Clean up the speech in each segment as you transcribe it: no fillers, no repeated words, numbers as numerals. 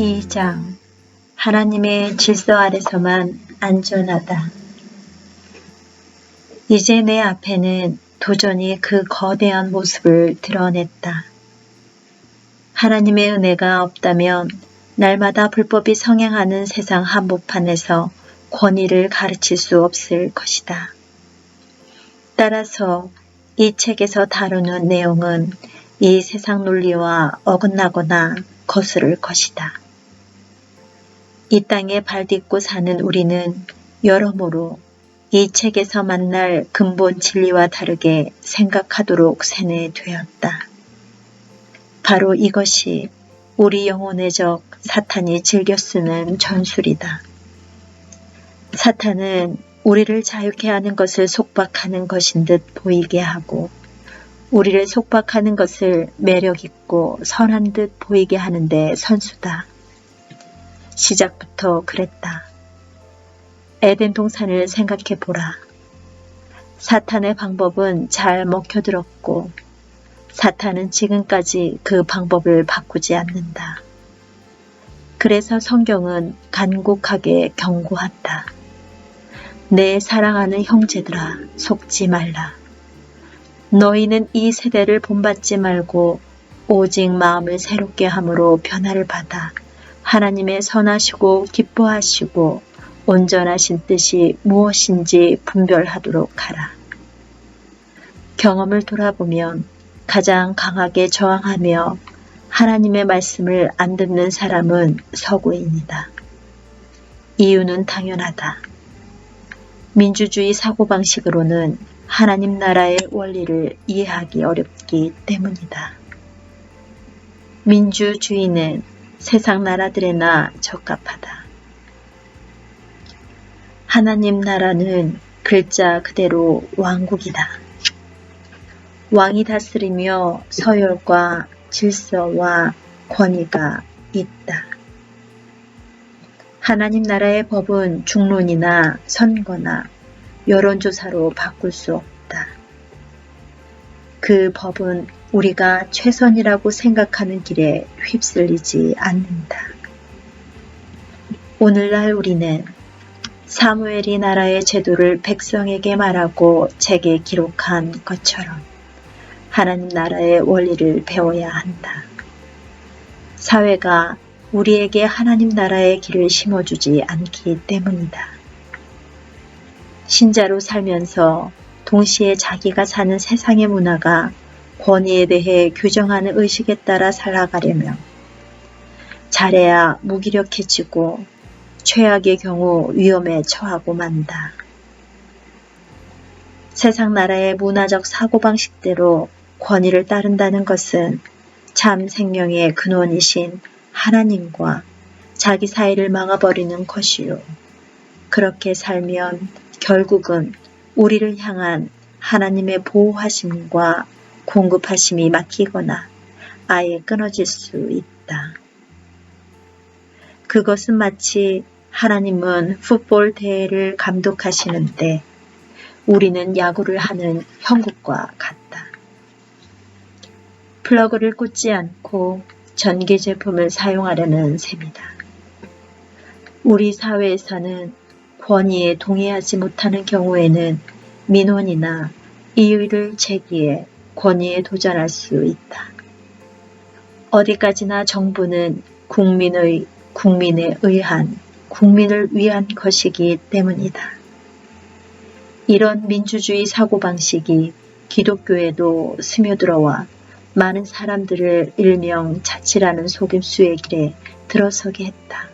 2장 하나님의 질서 아래서만 안전하다. 이제 내 앞에는 도전이 그 거대한 모습을 드러냈다. 하나님의 은혜가 없다면 날마다 불법이 성행하는 세상 한복판에서 권위를 가르칠 수 없을 것이다. 따라서 이 책에서 다루는 내용은 이 세상 논리와 어긋나거나 거스를 것이다. 이 땅에 발딛고 사는 우리는 여러모로 이 책에서 만날 근본 진리와 다르게 생각하도록 세뇌되었다. 바로 이것이 우리 영혼의 적 사탄이 즐겨 쓰는 전술이다. 사탄은 우리를 자유케 하는 것을 속박하는 것인 듯 보이게 하고 우리를 속박하는 것을 매력있고 선한 듯 보이게 하는데 선수다. 시작부터 그랬다. 에덴 동산을 생각해보라. 사탄의 방법은 잘 먹혀들었고 사탄은 지금까지 그 방법을 바꾸지 않는다. 그래서 성경은 간곡하게 경고한다. 내 사랑하는 형제들아, 속지 말라. 너희는 이 세대를 본받지 말고 오직 마음을 새롭게 함으로 변화를 받아 하나님의 선하시고 기뻐하시고 온전하신 뜻이 무엇인지 분별하도록 하라. 경험을 돌아보면 가장 강하게 저항하며 하나님의 말씀을 안 듣는 사람은 서구인이다. 이유는 당연하다. 민주주의 사고방식으로는 하나님 나라의 원리를 이해하기 어렵기 때문이다. 민주주의는 세상 나라들에나 적합하다. 하나님 나라는 글자 그대로 왕국이다. 왕이 다스리며 서열과 질서와 권위가 있다. 하나님 나라의 법은 중론이나 선거나 여론조사로 바꿀 수 없다. 그 법은 우리가 최선이라고 생각하는 길에 휩쓸리지 않는다. 오늘날 우리는 사무엘이 나라의 제도를 백성에게 말하고 책에 기록한 것처럼 하나님 나라의 원리를 배워야 한다. 사회가 우리에게 하나님 나라의 길을 심어주지 않기 때문이다. 신자로 살면서 동시에 자기가 사는 세상의 문화가 권위에 대해 규정하는 의식에 따라 살아가려면 잘해야 무기력해지고 최악의 경우 위험에 처하고 만다. 세상 나라의 문화적 사고방식대로 권위를 따른다는 것은 참 생명의 근원이신 하나님과 자기 사이를 막아버리는 것이요. 그렇게 살면 결국은 우리를 향한 하나님의 보호하심과 공급하심이 막히거나 아예 끊어질 수 있다. 그것은 마치 하나님은 풋볼 대회를 감독하시는데 우리는 야구를 하는 형국과 같다. 플러그를 꽂지 않고 전기 제품을 사용하려는 셈이다. 우리 사회에서는 권위에 동의하지 못하는 경우에는 민원이나 이의를 제기해 권위에 도전할 수 있다. 어디까지나 정부는 국민에 의한, 국민을 위한 것이기 때문이다. 이런 민주주의 사고방식이 기독교에도 스며들어와 많은 사람들을 일명 자치라는 속임수의 길에 들어서게 했다.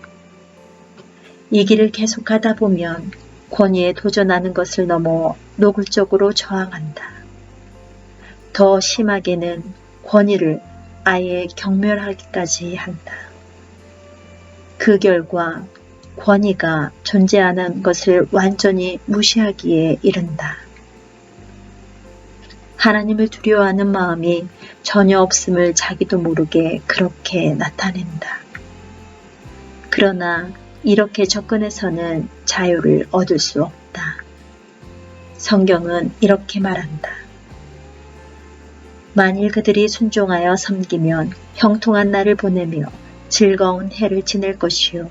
이 길을 계속하다 보면 권위에 도전하는 것을 넘어 노골적으로 저항한다. 더 심하게는 권위를 아예 경멸하기까지 한다. 그 결과 권위가 존재하는 것을 완전히 무시하기에 이른다. 하나님을 두려워하는 마음이 전혀 없음을 자기도 모르게 그렇게 나타낸다. 그러나 이렇게 접근해서는 자유를 얻을 수 없다. 성경은 이렇게 말한다. 만일 그들이 순종하여 섬기면 형통한 날을 보내며 즐거운 해를 지낼 것이요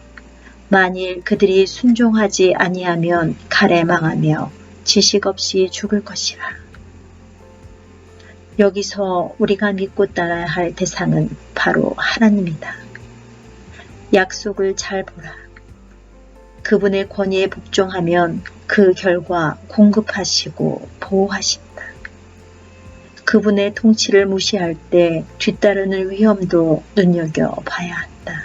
만일 그들이 순종하지 아니하면 칼에 망하며 지식 없이 죽을 것이라. 여기서 우리가 믿고 따라야 할 대상은 바로 하나님이다. 약속을 잘 보라. 그분의 권위에 복종하면 그 결과 공급하시고 보호하신다. 그분의 통치를 무시할 때 뒤따르는 위험도 눈여겨봐야 한다.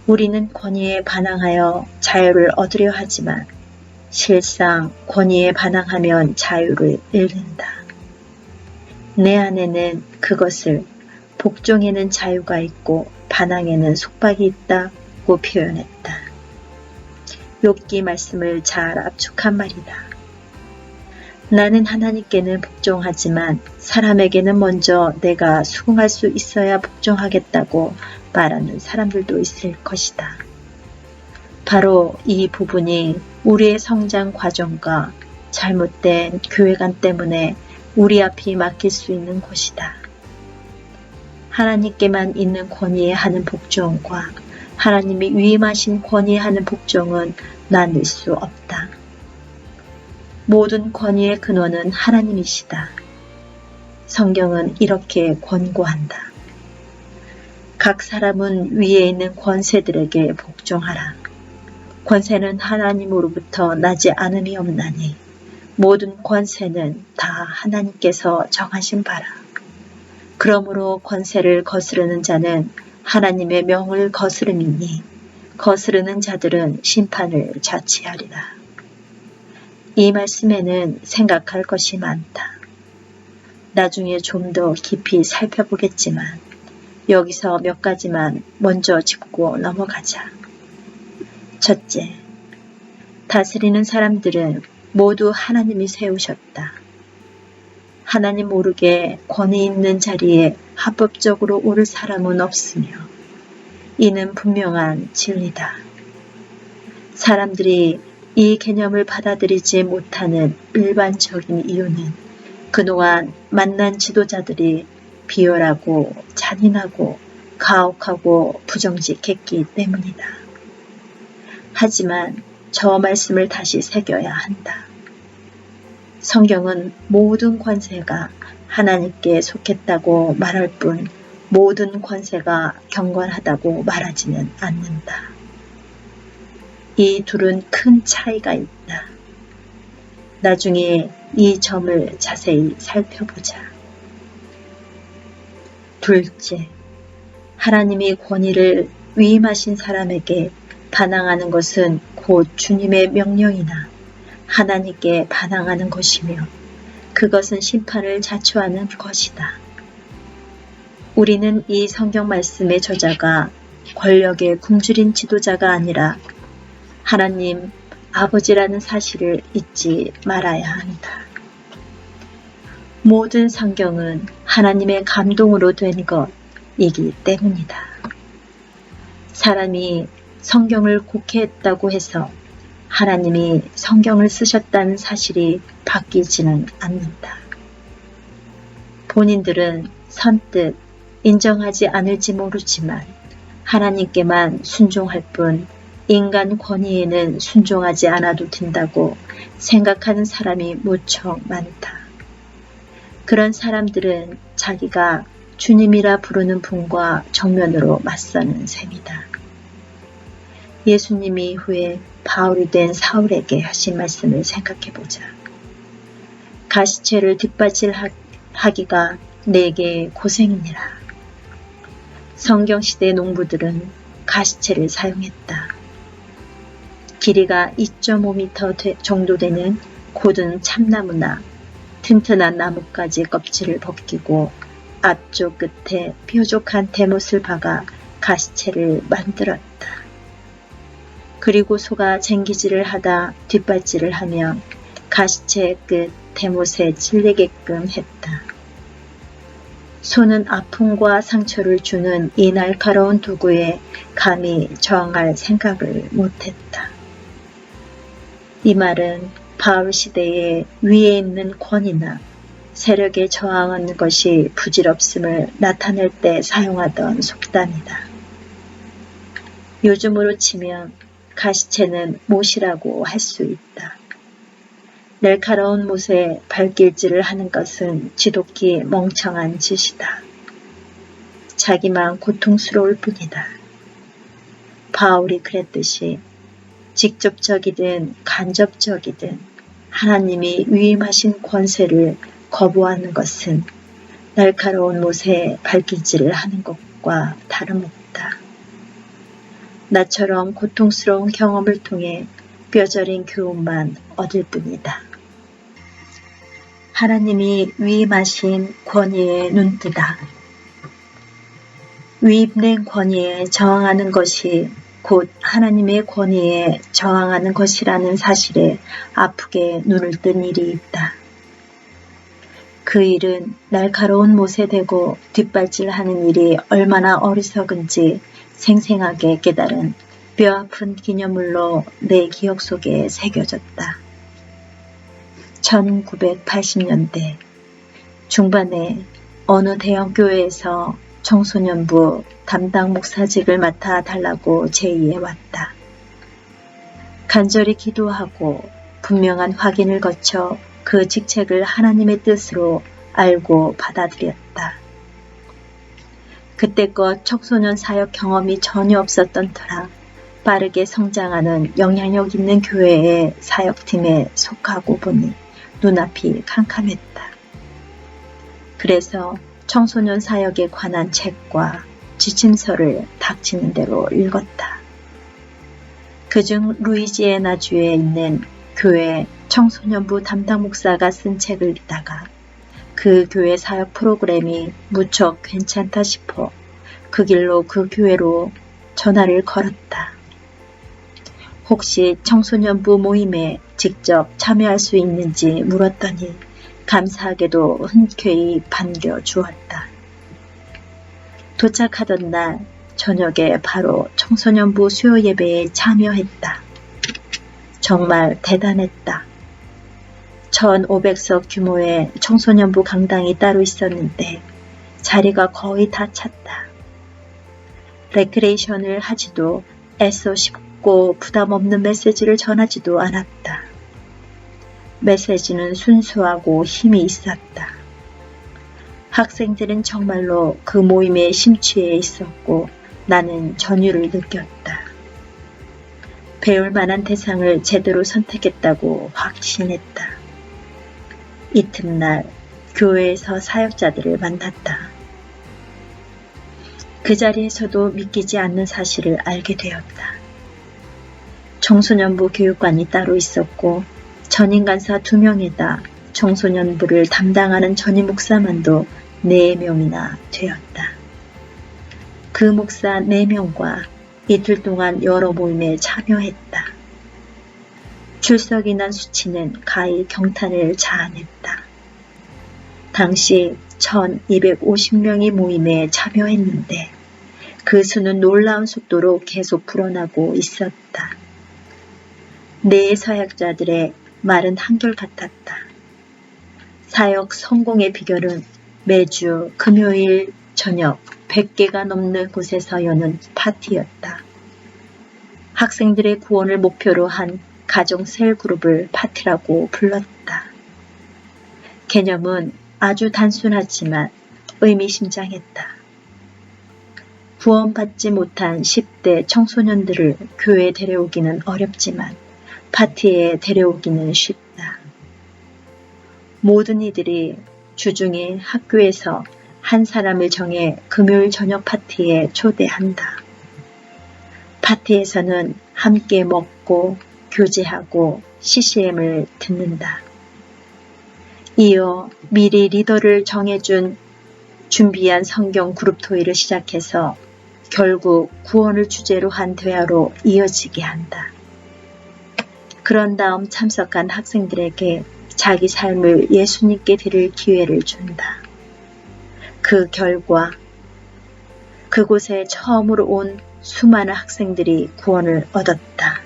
우리는 권위에 반항하여 자유를 얻으려 하지만 실상 권위에 반항하면 자유를 잃는다. 내 안에는 그것을 복종에는 자유가 있고 반항에는 속박이 있다고 표현했다. 욥기 말씀을 잘 압축한 말이다. 나는 하나님께는 복종하지만 사람에게는 먼저 내가 수긍할 수 있어야 복종하겠다고 말하는 사람들도 있을 것이다. 바로 이 부분이 우리의 성장 과정과 잘못된 교회관 때문에 우리 앞이 막힐 수 있는 곳이다. 하나님께만 있는 권위에 하는 복종과 하나님이 위임하신 권위에 하는 복종은 나눌 수 없다. 모든 권위의 근원은 하나님이시다. 성경은 이렇게 권고한다. 각 사람은 위에 있는 권세들에게 복종하라. 권세는 하나님으로부터 나지 않음이 없나니 모든 권세는 다 하나님께서 정하신 바라. 그러므로 권세를 거스르는 자는 하나님의 명을 거스름이니 거스르는 자들은 심판을 자취하리라. 이 말씀에는 생각할 것이 많다. 나중에 좀 더 깊이 살펴보겠지만 여기서 몇 가지만 먼저 짚고 넘어가자. 첫째, 다스리는 사람들은 모두 하나님이 세우셨다. 하나님 모르게 권위 있는 자리에 합법적으로 오를 사람은 없으며 이는 분명한 진리다. 사람들이 이 개념을 받아들이지 못하는 일반적인 이유는 그동안 만난 지도자들이 비열하고 잔인하고 가혹하고 부정직했기 때문이다. 하지만 저 말씀을 다시 새겨야 한다. 성경은 모든 권세가 하나님께 속했다고 말할 뿐 모든 권세가 경건하다고 말하지는 않는다. 이 둘은 큰 차이가 있다. 나중에 이 점을 자세히 살펴보자. 둘째, 하나님이 권위를 위임하신 사람에게 반항하는 것은 곧 주님의 명령이나 하나님께 반항하는 것이며 그것은 심판을 자초하는 것이다. 우리는 이 성경 말씀의 저자가 권력의 굶주린 지도자가 아니라 하나님 아버지라는 사실을 잊지 말아야 한다. 모든 성경은 하나님의 감동으로 된 것이기 때문이다. 사람이 성경을 곡해했다고 해서 하나님이 성경을 쓰셨다는 사실이 바뀌지는 않는다. 본인들은 선뜻 인정하지 않을지 모르지만 하나님께만 순종할 뿐 인간 권위에는 순종하지 않아도 된다고 생각하는 사람이 무척 많다. 그런 사람들은 자기가 주님이라 부르는 분과 정면으로 맞서는 셈이다. 예수님이 이후에 바울이 된 사울에게 하신 말씀을 생각해보자. 가시체를 뒷받침하기가 내게 고생이니라. 성경시대 농부들은 가시체를 사용했다. 길이가 2.5m 정도 되는 곧은 참나무나 튼튼한 나뭇가지 껍질을 벗기고 앞쪽 끝에 뾰족한 대못을 박아 가시체를 만들었다. 그리고 소가 쟁기질을 하다 뒷받질을 하며 가시체의 끝 대못에 찔리게끔 했다. 소는 아픔과 상처를 주는 이 날카로운 도구에 감히 저항할 생각을 못했다. 이 말은 바울 시대에 위에 있는 권위나 세력에 저항하는 것이 부질없음을 나타낼 때 사용하던 속담이다. 요즘으로 치면 가시채는 못이라고 할 수 있다. 날카로운 못에 발길질을 하는 것은 지독히 멍청한 짓이다. 자기만 고통스러울 뿐이다. 바울이 그랬듯이 직접적이든 간접적이든 하나님이 위임하신 권세를 거부하는 것은 날카로운 못에 발길질을 하는 것과 다름없다. 나처럼 고통스러운 경험을 통해 뼈저린 교훈만 얻을 뿐이다. 하나님이 위임하신 권위에 눈뜨다. 위임된 권위에 저항하는 것이 곧 하나님의 권위에 저항하는 것이라는 사실에 아프게 눈을 뜬 일이 있다. 그 일은 날카로운 못에 대고 뒷발질하는 일이 얼마나 어리석은지 생생하게 깨달은 뼈아픈 기념물로 내 기억 속에 새겨졌다. 1980년대 중반에 어느 대형 교회에서 청소년부 담당 목사직을 맡아 달라고 제의해 왔다. 간절히 기도하고 분명한 확인을 거쳐 그 직책을 하나님의 뜻으로 알고 받아들였다. 그때껏 청소년 사역 경험이 전혀 없었던 터라 빠르게 성장하는 영향력 있는 교회의 사역팀에 속하고 보니 눈앞이 캄캄했다. 그래서 청소년 사역에 관한 책과 지침서를 닥치는 대로 읽었다. 그중 루이지애나주에 있는 교회 청소년부 담당 목사가 쓴 책을 읽다가 그 교회 사역 프로그램이 무척 괜찮다 싶어 그 길로 그 교회로 전화를 걸었다. 혹시 청소년부 모임에 직접 참여할 수 있는지 물었더니 감사하게도 흔쾌히 반겨주었다. 도착하던 날 저녁에 바로 청소년부 수요 예배에 참여했다. 정말 대단했다. 1500석 규모의 청소년부 강당이 따로 있었는데 자리가 거의 다 찼다. 레크레이션을 하지도 애써 쉽고 부담 없는 메시지를 전하지도 않았다. 메시지는 순수하고 힘이 있었다. 학생들은 정말로 그 모임에 심취해 있었고 나는 전율을 느꼈다. 배울 만한 대상을 제대로 선택했다고 확신했다. 이튿날 교회에서 사역자들을 만났다. 그 자리에서도 믿기지 않는 사실을 알게 되었다. 청소년부 교육관이 따로 있었고 전임 간사 2명에다 청소년부를 담당하는 전임 목사만도 4명이나 되었다. 그 목사 4명과 이틀 동안 여러 모임에 참여했다. 출석이 난 수치는 가히 경탄을 자아냈다. 당시 1250명이 모임에 참여했는데 그 수는 놀라운 속도로 계속 불어나고 있었다. 네 사역자들의 말은 한결같았다. 사역 성공의 비결은 매주 금요일 저녁 100개가 넘는 곳에서 여는 파티였다. 학생들의 구원을 목표로 한 가정 셀 그룹을 파티라고 불렀다. 개념은 아주 단순하지만 의미심장했다. 구원받지 못한 10대 청소년들을 교회에 데려오기는 어렵지만 파티에 데려오기는 쉽다. 모든 이들이 주중에 학교에서 한 사람을 정해 금요일 저녁 파티에 초대한다. 파티에서는 함께 먹고 교제하고 CCM을 듣는다. 이어 미리 리더를 정해준 준비한 성경 그룹 토의를 시작해서 결국 구원을 주제로 한 대화로 이어지게 한다. 그런 다음 참석한 학생들에게 자기 삶을 예수님께 드릴 기회를 준다. 그 결과 그곳에 처음으로 온 수많은 학생들이 구원을 얻었다.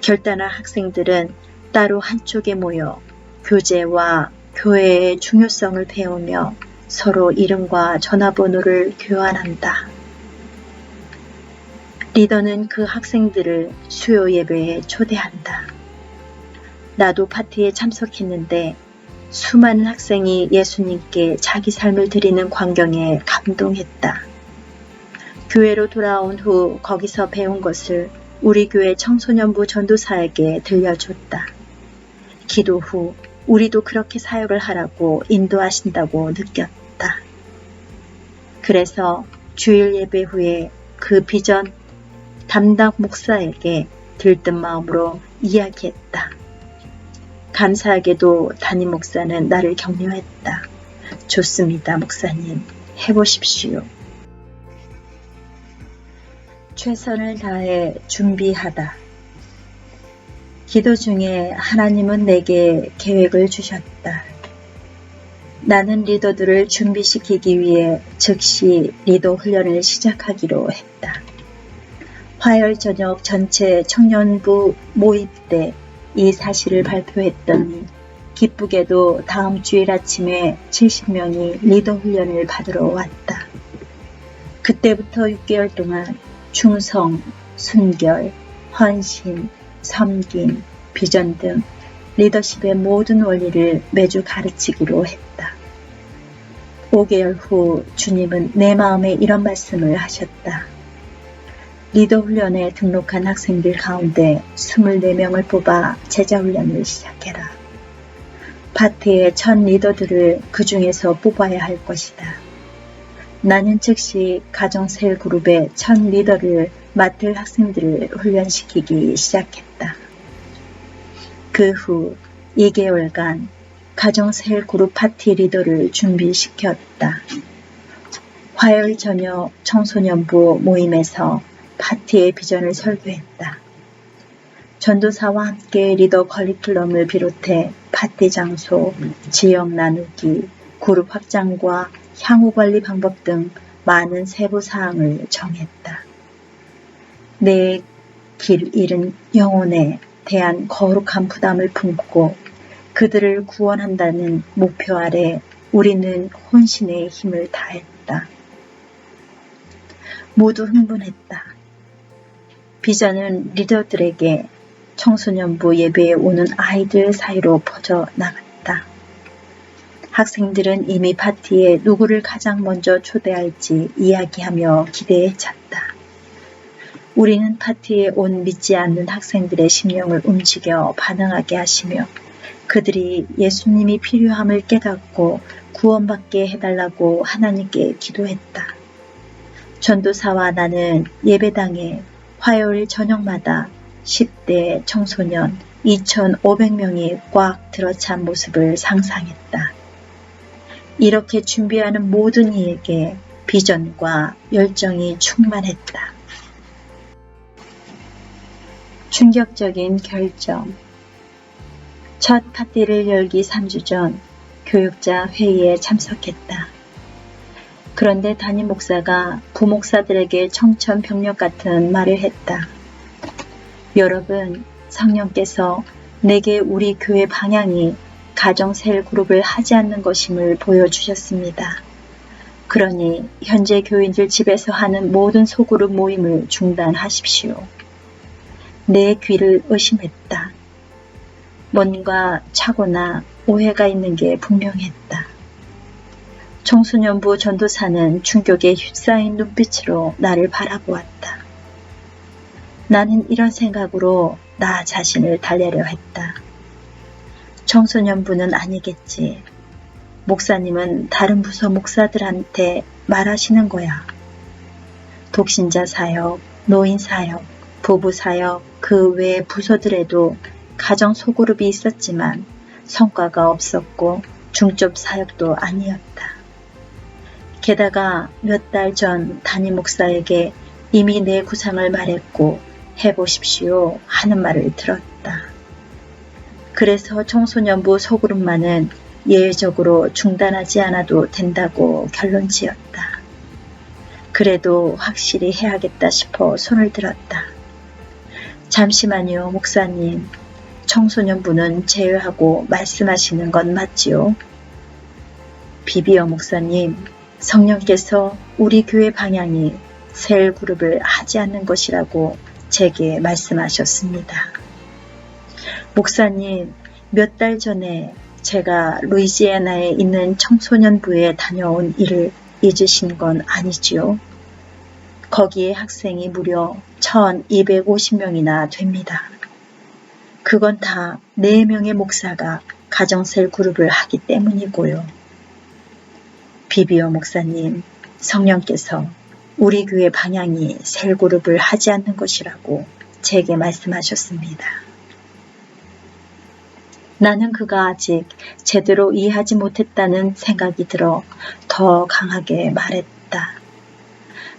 결단한 학생들은 따로 한쪽에 모여 교제와 교회의 중요성을 배우며 서로 이름과 전화번호를 교환한다. 리더는 그 학생들을 수요 예배에 초대한다. 나도 파티에 참석했는데 수많은 학생이 예수님께 자기 삶을 드리는 광경에 감동했다. 교회로 돌아온 후 거기서 배운 것을 우리 교회 청소년부 전도사에게 들려줬다. 기도 후 우리도 그렇게 사역을 하라고 인도하신다고 느꼈다. 그래서 주일 예배 후에 그 비전 담당 목사에게 들뜬 마음으로 이야기했다. 감사하게도 담임 목사는 나를 격려했다. 좋습니다, 목사님. 해보십시오. 최선을 다해 준비하다. 기도 중에 하나님은 내게 계획을 주셨다. 나는 리더들을 준비시키기 위해 즉시 리더 훈련을 시작하기로 했다. 화요일 저녁 전체 청년부 모임 때 이 사실을 발표했더니 기쁘게도 다음 주일 아침에 70명이 리더 훈련을 받으러 왔다. 그때부터 6개월 동안 충성, 순결, 헌신, 섬김, 비전 등 리더십의 모든 원리를 매주 가르치기로 했다. 5개월 후 주님은 내 마음에 이런 말씀을 하셨다. 리더 훈련에 등록한 학생들 가운데 24명을 뽑아 제자 훈련을 시작해라. 파티의 첫 리더들을 그 중에서 뽑아야 할 것이다. 나는 즉시 가정셀 그룹의 첫 리더를 맡을 학생들을 훈련시키기 시작했다. 그 후 2개월간 가정셀 그룹 파티 리더를 준비시켰다. 화요일 저녁 청소년부 모임에서 파티의 비전을 설교했다. 전도사와 함께 리더 커리큘럼을 비롯해 파티 장소, 지역 나누기, 그룹 확장과 향후 관리 방법 등 많은 세부 사항을 정했다. 내 길 잃은 영혼에 대한 거룩한 부담을 품고 그들을 구원한다는 목표 아래 우리는 혼신의 힘을 다했다. 모두 흥분했다. 비전은 리더들에게 청소년부 예배에 오는 아이들 사이로 퍼져나갔다. 학생들은 이미 파티에 누구를 가장 먼저 초대할지 이야기하며 기대에 찼다. 우리는 파티에 온 믿지 않는 학생들의 심령을 움직여 반응하게 하시며 그들이 예수님이 필요함을 깨닫고 구원받게 해달라고 하나님께 기도했다. 전도사와 나는 예배당에 화요일 저녁마다 10대 청소년 2,500명이 꽉 들어찬 모습을 상상했다. 이렇게 준비하는 모든 이에게 비전과 열정이 충만했다. 충격적인 결정. 첫 파티를 열기 3주 전 교육자 회의에 참석했다. 그런데 담임 목사가 부목사들에게 청천벽력 같은 말을 했다. 여러분, 성령께서 내게 우리 교회 방향이 가정셀 그룹을 하지 않는 것임을 보여주셨습니다. 그러니 현재 교인들 집에서 하는 모든 소그룹 모임을 중단하십시오. 내 귀를 의심했다. 뭔가 착오나 오해가 있는 게 분명했다. 청소년부 전도사는 충격에 휩싸인 눈빛으로 나를 바라보았다. 나는 이런 생각으로 나 자신을 달래려 했다. 청소년부는 아니겠지. 목사님은 다른 부서 목사들한테 말하시는 거야. 독신자 사역, 노인 사역, 부부 사역, 그 외 부서들에도 가정 소그룹이 있었지만 성과가 없었고 중첩 사역도 아니었다. 게다가 몇 달 전 담임 목사에게 이미 내 구상을 말했고 해보십시오 하는 말을 들었다. 그래서 청소년부 소그룹만은 예외적으로 중단하지 않아도 된다고 결론 지었다. 그래도 확실히 해야겠다 싶어 손을 들었다. 잠시만요, 목사님. 청소년부는 제외하고 말씀하시는 건 맞지요? 비비어 목사님, 성령께서 우리 교회 방향이 셀그룹을 하지 않는 것이라고 제게 말씀하셨습니다. 목사님, 몇 달 전에 제가 루이지애나에 있는 청소년부에 다녀온 일을 잊으신 건 아니지요? 거기에 학생이 무려 1250명이나 됩니다. 그건 다 4명의 목사가 가정셀 그룹을 하기 때문이고요. 비비어 목사님, 성령께서 우리 교회 방향이 셀그룹을 하지 않는 것이라고 제게 말씀하셨습니다. 나는 그가 아직 제대로 이해하지 못했다는 생각이 들어 더 강하게 말했다.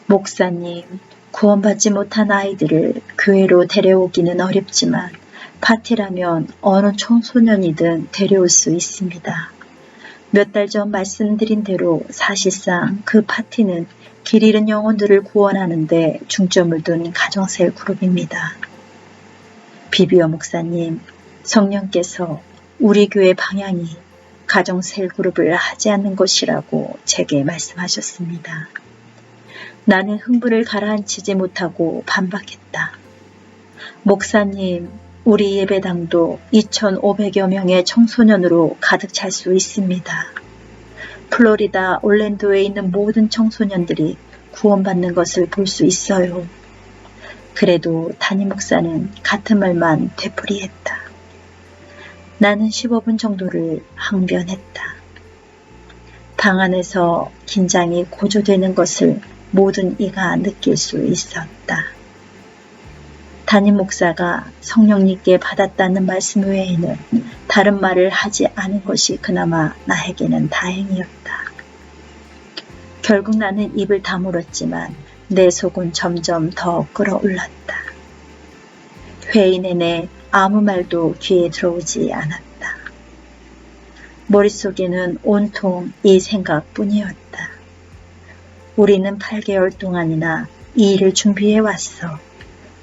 목사님, 구원받지 못한 아이들을 교회로 데려오기는 어렵지만 파티라면 어느 청소년이든 데려올 수 있습니다. 몇 달 전 말씀드린 대로 사실상 그 파티는 길 잃은 영혼들을 구원하는 데 중점을 둔 가정셀 그룹입니다. 비비어 목사님, 성령께서 우리 교회 방향이 가정셀 그룹을 하지 않는 것이라고 제게 말씀하셨습니다. 나는 흥분을 가라앉히지 못하고 반박했다. 목사님, 우리 예배당도 2,500여 명의 청소년으로 가득 찰 수 있습니다. 플로리다 올랜도에 있는 모든 청소년들이 구원받는 것을 볼 수 있어요. 그래도 담임 목사는 같은 말만 되풀이했다. 나는 15분 정도를 항변했다. 방 안에서 긴장이 고조되는 것을 모든 이가 느낄 수 있었다. 담임 목사가 성령님께 받았다는 말씀 외에는 다른 말을 하지 않은 것이 그나마 나에게는 다행이었다. 결국 나는 입을 다물었지만 내 속은 점점 더 끌어올랐다. 회의 내내 아무 말도 귀에 들어오지 않았다. 머릿속에는 온통 이 생각뿐이었다. 우리는 8개월 동안이나 이 일을 준비해왔어.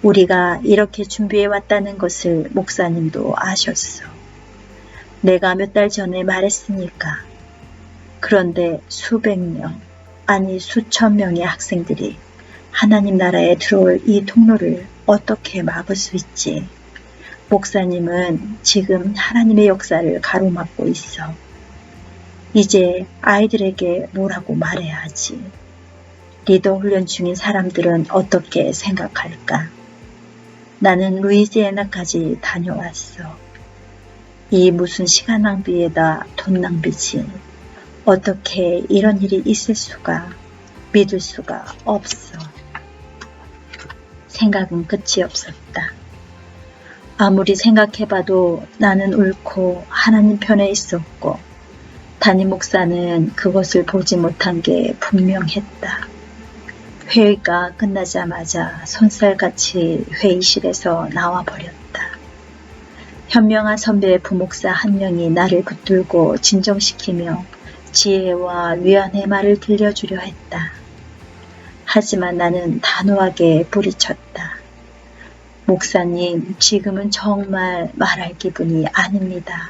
우리가 이렇게 준비해왔다는 것을 목사님도 아셨어. 내가 몇 달 전에 말했으니까. 그런데 수백 명, 아니 수천 명의 학생들이 하나님 나라에 들어올 이 통로를 어떻게 막을 수 있지? 목사님은 지금 하나님의 역사를 가로막고 있어. 이제 아이들에게 뭐라고 말해야 하지? 리더 훈련 중인 사람들은 어떻게 생각할까? 나는 루이지애나까지 다녀왔어. 이 무슨 시간 낭비에다 돈 낭비지. 어떻게 이런 일이 있을 수가, 믿을 수가 없어. 생각은 끝이 없었다. 아무리 생각해봐도 나는 옳고 하나님 편에 있었고 담임 목사는 그것을 보지 못한 게 분명했다. 회의가 끝나자마자 손살같이 회의실에서 나와버렸다. 현명한 선배의 부목사 한 명이 나를 붙들고 진정시키며 지혜와 위안의 말을 들려주려 했다. 하지만 나는 단호하게 뿌리쳤다. 목사님, 지금은 정말 말할 기분이 아닙니다.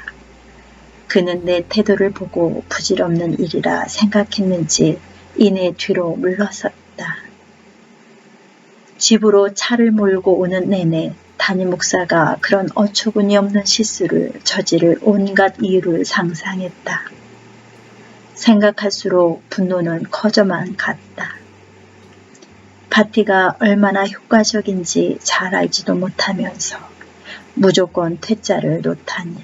그는 내 태도를 보고 부질없는 일이라 생각했는지 이내 뒤로 물러섰다. 집으로 차를 몰고 오는 내내 담임 목사가 그런 어처구니 없는 실수를 저지를 온갖 이유를 상상했다. 생각할수록 분노는 커져만 갔다. 파티가 얼마나 효과적인지 잘 알지도 못하면서 무조건 퇴짜를 놓다니.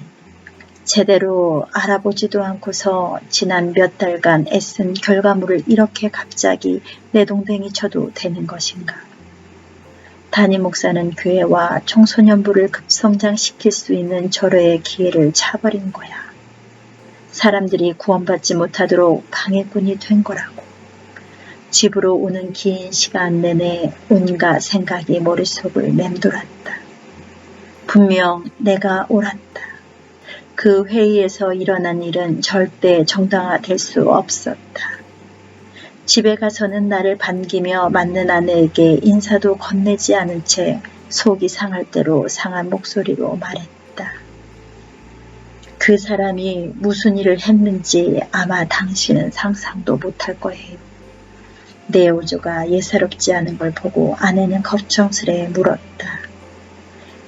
제대로 알아보지도 않고서 지난 몇 달간 애쓴 결과물을 이렇게 갑자기 내동댕이 쳐도 되는 것인가. 담임 목사는 교회와 청소년부를 급성장시킬 수 있는 절호의 기회를 차버린 거야. 사람들이 구원받지 못하도록 방해꾼이 된 거라고. 집으로 오는 긴 시간 내내 온갖 생각이 머릿속을 맴돌았다. 분명 내가 옳았다. 그 회의에서 일어난 일은 절대 정당화될 수 없었다. 집에 가서는 나를 반기며 맞는 아내에게 인사도 건네지 않은 채 속이 상할 대로 상한 목소리로 말했다. 그 사람이 무슨 일을 했는지 아마 당신은 상상도 못할 거예요. 내 오조가 예사롭지 않은 걸 보고 아내는 걱정스레 물었다.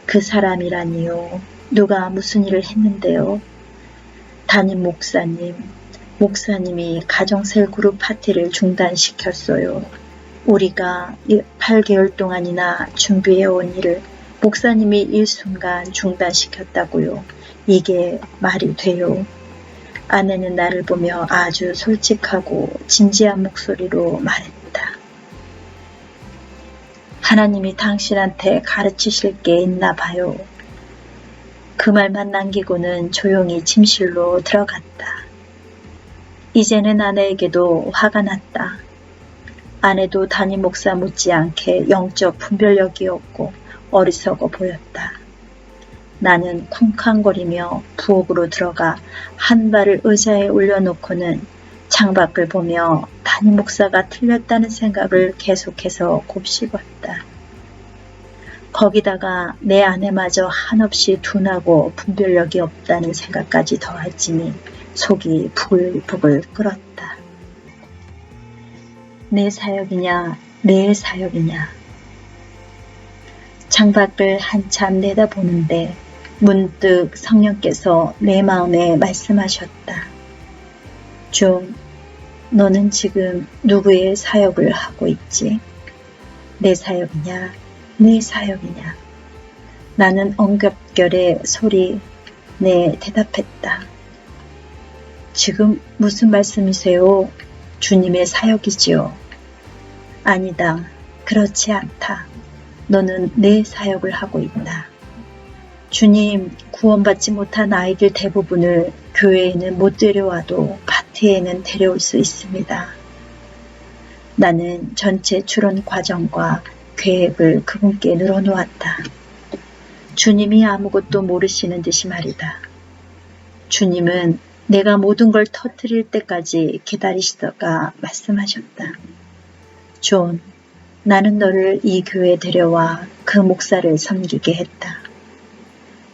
그 사람이라니요. 누가 무슨 일을 했는데요? 담임 목사님이 가정셀 그룹 파티를 중단시켰어요. 우리가 8개월 동안이나 준비해온 일을 목사님이 일순간 중단시켰다고요. 이게 말이 돼요. 아내는 나를 보며 아주 솔직하고 진지한 목소리로 말했다. 하나님이 당신한테 가르치실 게 있나 봐요. 그 말만 남기고는 조용히 침실로 들어갔다. 이제는 아내에게도 화가 났다. 아내도 담임 목사 못지않게 영적 분별력이었고 어리석어 보였다. 나는 쿵쾅거리며 부엌으로 들어가 한 발을 의자에 올려놓고는 창밖을 보며 담임 목사가 틀렸다는 생각을 계속해서 곱씹었다. 거기다가 내 아내마저 한없이 둔하고 분별력이 없다는 생각까지 더해지니 속이 부글부글 끓었다. 내 사역이냐, 내 사역이냐. 창밖을 한참 내다보는데 문득 성령께서 내 마음에 말씀하셨다. 존, 너는 지금 누구의 사역을 하고 있지? 내 사역이냐, 내 사역이냐. 나는 엉겹결에 소리 내 대답했다. 지금 무슨 말씀이세요? 주님의 사역이지요. 아니다. 그렇지 않다. 너는 내 사역을 하고 있다. 주님, 구원받지 못한 아이들 대부분을 교회에는 못 데려와도 파티에는 데려올 수 있습니다. 나는 전체 추론 과정과 계획을 그분께 늘어놓았다. 주님이 아무것도 모르시는 듯이 말이다. 주님은 내가 모든 걸 터뜨릴 때까지 기다리시다가 말씀하셨다. 존, 나는 너를 이 교회에 데려와 그 목사를 섬기게 했다.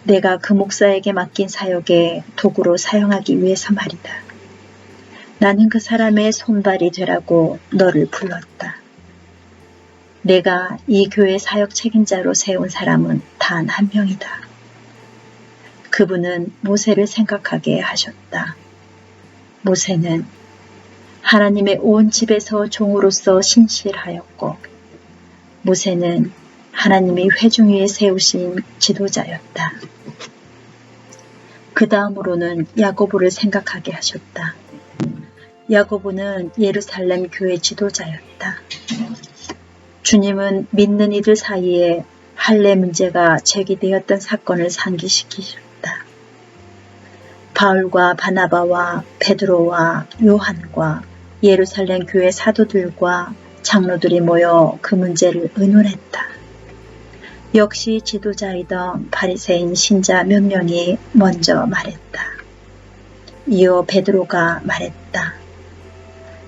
내가 그 목사에게 맡긴 사역에 도구로 사용하기 위해서 말이다. 나는 그 사람의 손발이 되라고 너를 불렀다. 내가 이 교회 사역 책임자로 세운 사람은 단 한 명이다. 그분은 모세를 생각하게 하셨다. 모세는 하나님의 온 집에서 종으로서 신실하였고 모세는 하나님이 회중 위에 세우신 지도자였다. 그 다음으로는 야고보를 생각하게 하셨다. 야고보는 예루살렘 교회 지도자였다. 주님은 믿는 이들 사이에 할례 문제가 제기되었던 사건을 상기시키셨다. 바울과 바나바와 베드로와 요한과 예루살렘 교회 사도들과 장로들이 모여 그 문제를 의논했다. 역시 지도자이던 바리새인 신자 몇 명이 먼저 말했다. 이어 베드로가 말했다.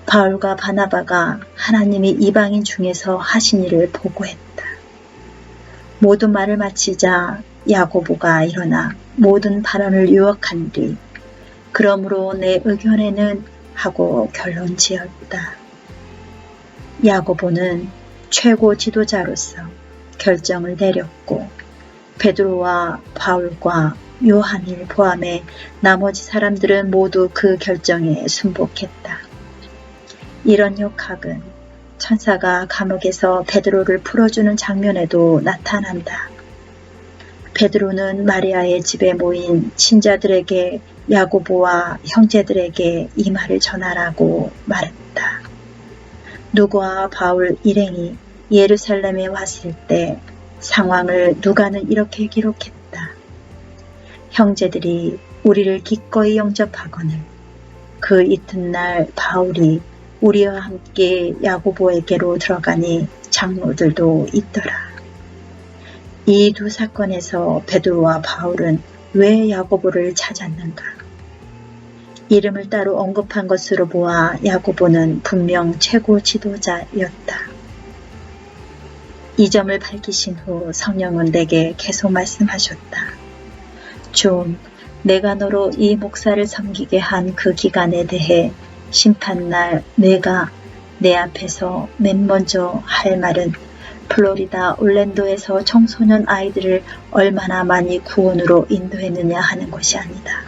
바울과 바나바가 하나님이 이방인 중에서 하신 일을 보고했다. 모든 말을 마치자 야고보가 일어나 모든 발언을 요약한 뒤 그러므로 내 의견에는 하고 결론 지었다. 야고보는 최고 지도자로서 결정을 내렸고 베드로와 바울과 요한을 포함해 나머지 사람들은 모두 그 결정에 순복했다. 이런 역학은 천사가 감옥에서 베드로를 풀어주는 장면에도 나타난다. 베드로는 마리아의 집에 모인 신자들에게 야고보와 형제들에게 이 말을 전하라고 말했다. 누가와 바울 일행이 예루살렘에 왔을 때 상황을 누가는 이렇게 기록했다. 형제들이 우리를 기꺼이 영접하거늘 그 이튿날 바울이 우리와 함께 야고보에게로 들어가니 장로들도 있더라. 이 두 사건에서 베드로와 바울은 왜 야고보를 찾았는가? 이름을 따로 언급한 것으로 보아 야고보는 분명 최고 지도자였다. 이 점을 밝히신 후 성령은 내게 계속 말씀하셨다. 존, 내가 너로 이 목사를 섬기게 한 그 기간에 대해 심판날 내가 내 앞에서 맨 먼저 할 말은 플로리다 올랜도에서 청소년 아이들을 얼마나 많이 구원으로 인도했느냐 하는 것이 아니다.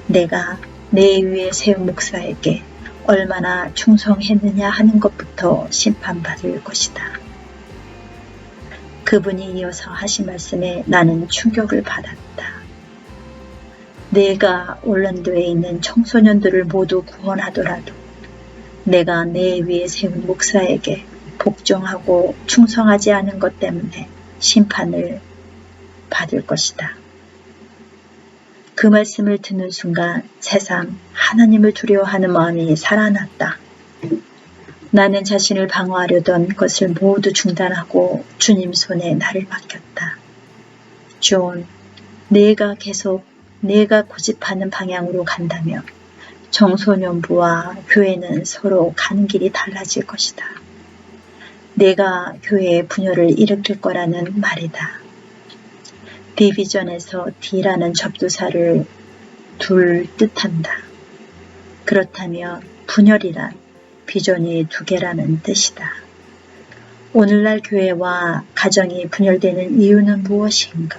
내가 내 위에 세운 목사에게 얼마나 충성했느냐 하는 것부터 심판받을 것이다. 그분이 이어서 하신 말씀에 나는 충격을 받았다. 내가 올랜도에 있는 청소년들을 모두 구원하더라도 내가 내 위에 세운 목사에게 복종하고 충성하지 않은 것 때문에 심판을 받을 것이다. 그 말씀을 듣는 순간 새삼 하나님을 두려워하는 마음이 살아났다. 나는 자신을 방어하려던 것을 모두 중단하고 주님 손에 나를 맡겼다. 존, 내가 계속 내가 고집하는 방향으로 간다면 청소년부와 교회는 서로 가는 길이 달라질 것이다. 내가 교회의 분열을 일으킬 거라는 말이다. 디비전에서 D라는 접두사를 둘 뜻한다. 그렇다면 분열이란 비전이 두 개라는 뜻이다. 오늘날 교회와 가정이 분열되는 이유는 무엇인가?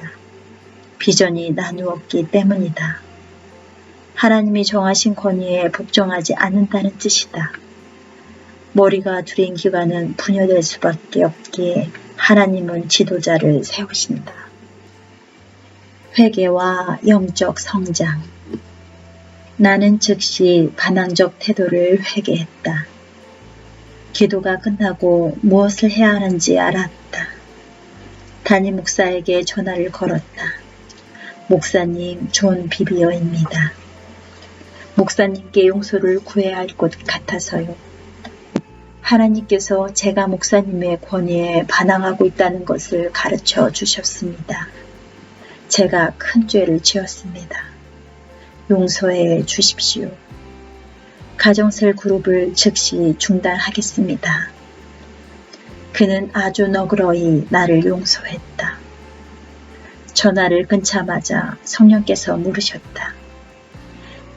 비전이 나누었기 때문이다. 하나님이 정하신 권위에 복종하지 않는다는 뜻이다. 머리가 둘인 기관은 분열될 수밖에 없기에 하나님은 지도자를 세우신다. 회개와 영적 성장. 나는 즉시 반항적 태도를 회개했다. 기도가 끝나고 무엇을 해야 하는지 알았다. 담임 목사에게 전화를 걸었다. 목사님, 존 비비어입니다. 목사님께 용서를 구해야 할 것 같아서요. 하나님께서 제가 목사님의 권위에 반항하고 있다는 것을 가르쳐 주셨습니다. 제가 큰 죄를 지었습니다. 용서해 주십시오. 가정셀 그룹을 즉시 중단하겠습니다. 그는 아주 너그러이 나를 용서했다. 전화를 끊자마자 성령께서 물으셨다.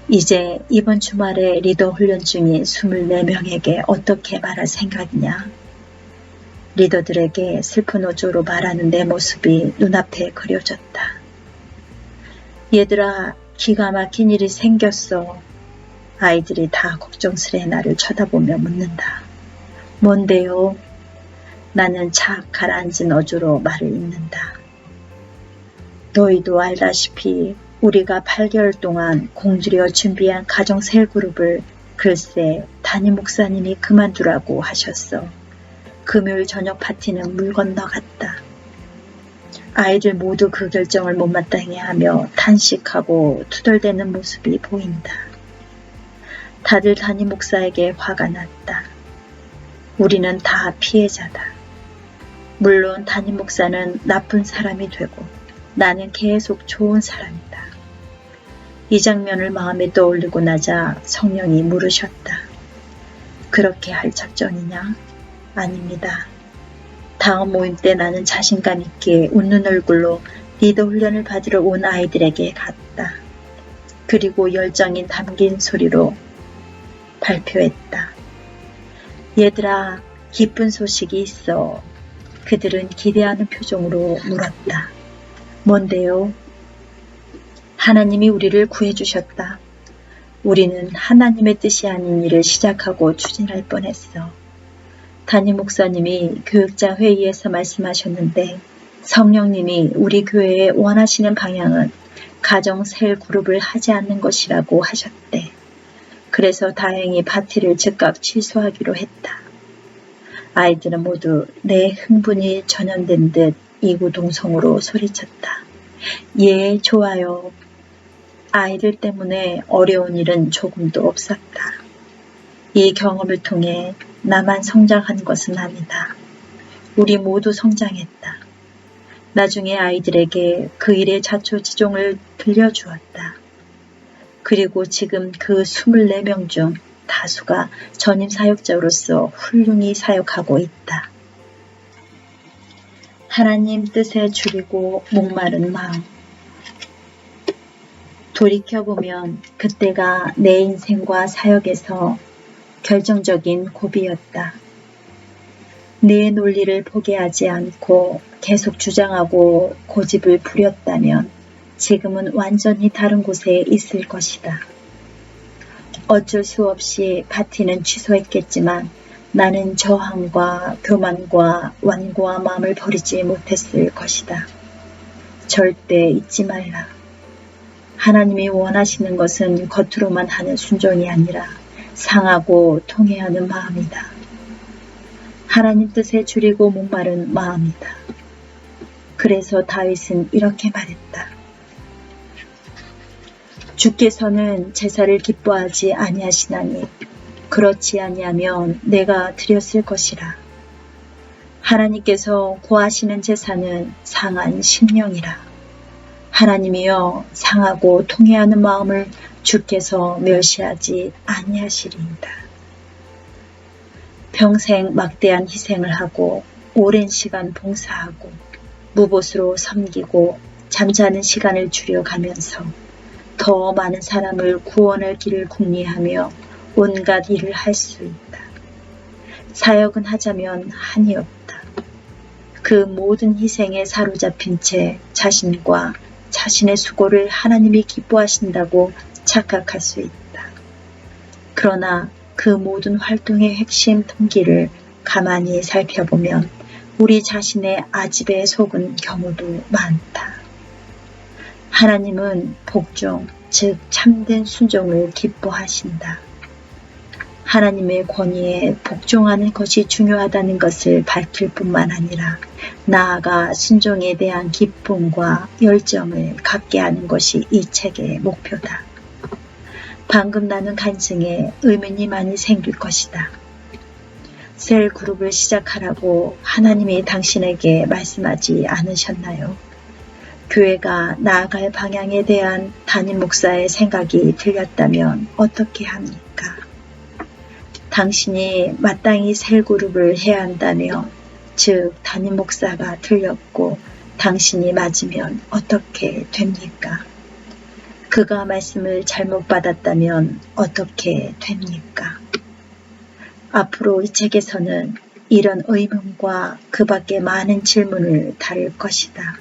이제 이번 주말에 리더 훈련 중인 24명에게 어떻게 말할 생각이냐? 리더들에게 슬픈 어조로 말하는 내 모습이 눈앞에 그려졌다. 얘들아, 기가 막힌 일이 생겼어. 아이들이 다 걱정스레 나를 쳐다보며 묻는다. 뭔데요? 나는 착 가라앉은 어조로 말을 잇는다. 너희도 알다시피 우리가 8개월 동안 공들여 준비한 가정 셀그룹을 글쎄 담임 목사님이 그만두라고 하셨어. 금요일 저녁 파티는 물 건너갔다. 아이들 모두 그 결정을 못마땅해 하며 탄식하고 투덜대는 모습이 보인다. 다들 담임 목사에게 화가 났다. 우리는 다 피해자다. 물론 담임 목사는 나쁜 사람이 되고 나는 계속 좋은 사람이다. 이 장면을 마음에 떠올리고 나자 성령이 물으셨다. 그렇게 할 작정이냐? 아닙니다. 다음 모임 때 나는 자신감 있게 웃는 얼굴로 리더 훈련을 받으러 온 아이들에게 갔다. 그리고 열정이 담긴 소리로 발표했다. 얘들아, 기쁜 소식이 있어. 그들은 기대하는 표정으로 물었다. 뭔데요? 하나님이 우리를 구해주셨다. 우리는 하나님의 뜻이 아닌 일을 시작하고 추진할 뻔했어. 담임 목사님이 교육자 회의에서 말씀하셨는데 성령님이 우리 교회에 원하시는 방향은 가정 셀 그룹을 하지 않는 것이라고 하셨대. 그래서 다행히 파티를 즉각 취소하기로 했다. 아이들은 모두 내 흥분이 전염된 듯 이구동성으로 소리쳤다. 예, 좋아요. 아이들 때문에 어려운 일은 조금도 없었다. 이 경험을 통해 나만 성장한 것은 아니다. 우리 모두 성장했다. 나중에 아이들에게 그 일의 자초지종을 들려주었다. 그리고 지금 그 24명 중 다수가 전임 사역자로서 훌륭히 사역하고 있다. 하나님 뜻에 줄이고 목마른 마음. 돌이켜보면 그때가 내 인생과 사역에서 결정적인 고비였다. 내 논리를 포기하지 않고 계속 주장하고 고집을 부렸다면 지금은 완전히 다른 곳에 있을 것이다. 어쩔 수 없이 파티는 취소했겠지만 나는 저항과 교만과 완고한 마음을 버리지 못했을 것이다. 절대 잊지 말라. 하나님이 원하시는 것은 겉으로만 하는 순종이 아니라 상하고 통회하는 마음이다. 하나님 뜻에 줄이고 목마른 마음이다. 그래서 다윗은 이렇게 말했다. 주께서는 제사를 기뻐하지 아니하시나니 그렇지 아니하면 내가 드렸을 것이라. 하나님께서 구하시는 제사는 상한 심령이라. 하나님이여 상하고 통회하는 마음을 주께서 멸시하지 아니하시리이다. 평생 막대한 희생을 하고 오랜 시간 봉사하고 무보수로 섬기고 잠자는 시간을 줄여가면서 더 많은 사람을 구원할 길을 궁리하며 온갖 일을 할 수 있다. 사역은 하자면 한이 없다. 그 모든 희생에 사로잡힌 채 자신과 자신의 수고를 하나님이 기뻐하신다고 착각할 수 있다. 그러나 그 모든 활동의 핵심 동기를 가만히 살펴보면 우리 자신의 아집에 속은 경우도 많다. 하나님은 복종, 즉 참된 순종을 기뻐하신다. 하나님의 권위에 복종하는 것이 중요하다는 것을 밝힐 뿐만 아니라 나아가 순종에 대한 기쁨과 열정을 갖게 하는 것이 이 책의 목표다. 방금 나눈 간증에 의문이 많이 생길 것이다. 셀 그룹을 시작하라고 하나님이 당신에게 말씀하지 않으셨나요? 교회가 나아갈 방향에 대한 담임 목사의 생각이 들렸다면 어떻게 합니까? 당신이 마땅히 셀 그룹을 해야 한다면, 즉 담임 목사가 틀렸고 당신이 맞으면 어떻게 됩니까? 그가 말씀을 잘못 받았다면 어떻게 됩니까? 앞으로 이 책에서는 이런 의문과 그 밖에 많은 질문을 다룰 것이다.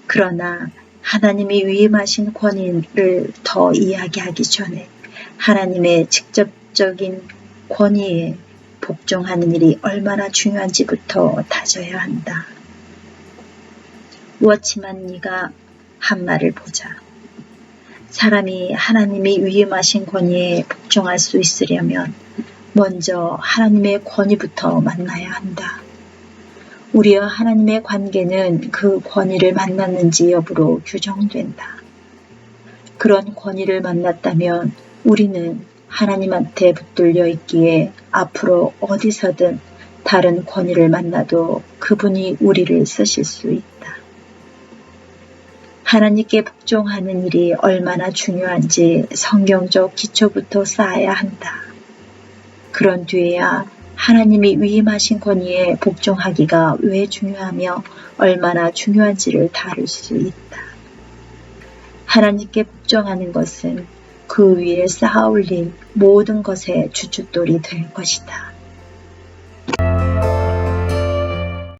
그러나 하나님이 위임하신 권위를 더 이야기하기 전에 하나님의 직접적인 권위에 복종하는 일이 얼마나 중요한지부터 다져야 한다. 워치만 네가 한 말을 보자. 사람이 하나님이 위임하신 권위에 복종할 수 있으려면 먼저 하나님의 권위부터 만나야 한다. 우리와 하나님의 관계는 그 권위를 만났는지 여부로 규정된다. 그런 권위를 만났다면 우리는 하나님한테 붙들려 있기에 앞으로 어디서든 다른 권위를 만나도 그분이 우리를 쓰실 수 있다. 하나님께 복종하는 일이 얼마나 중요한지 성경적 기초부터 쌓아야 한다. 그런 뒤에야 하나님이 위임하신 권위에 복종하기가 왜 중요하며 얼마나 중요한지를 다룰 수 있다. 하나님께 복종하는 것은 그 위에 쌓아 올린 모든 것의 주춧돌이 될 것이다.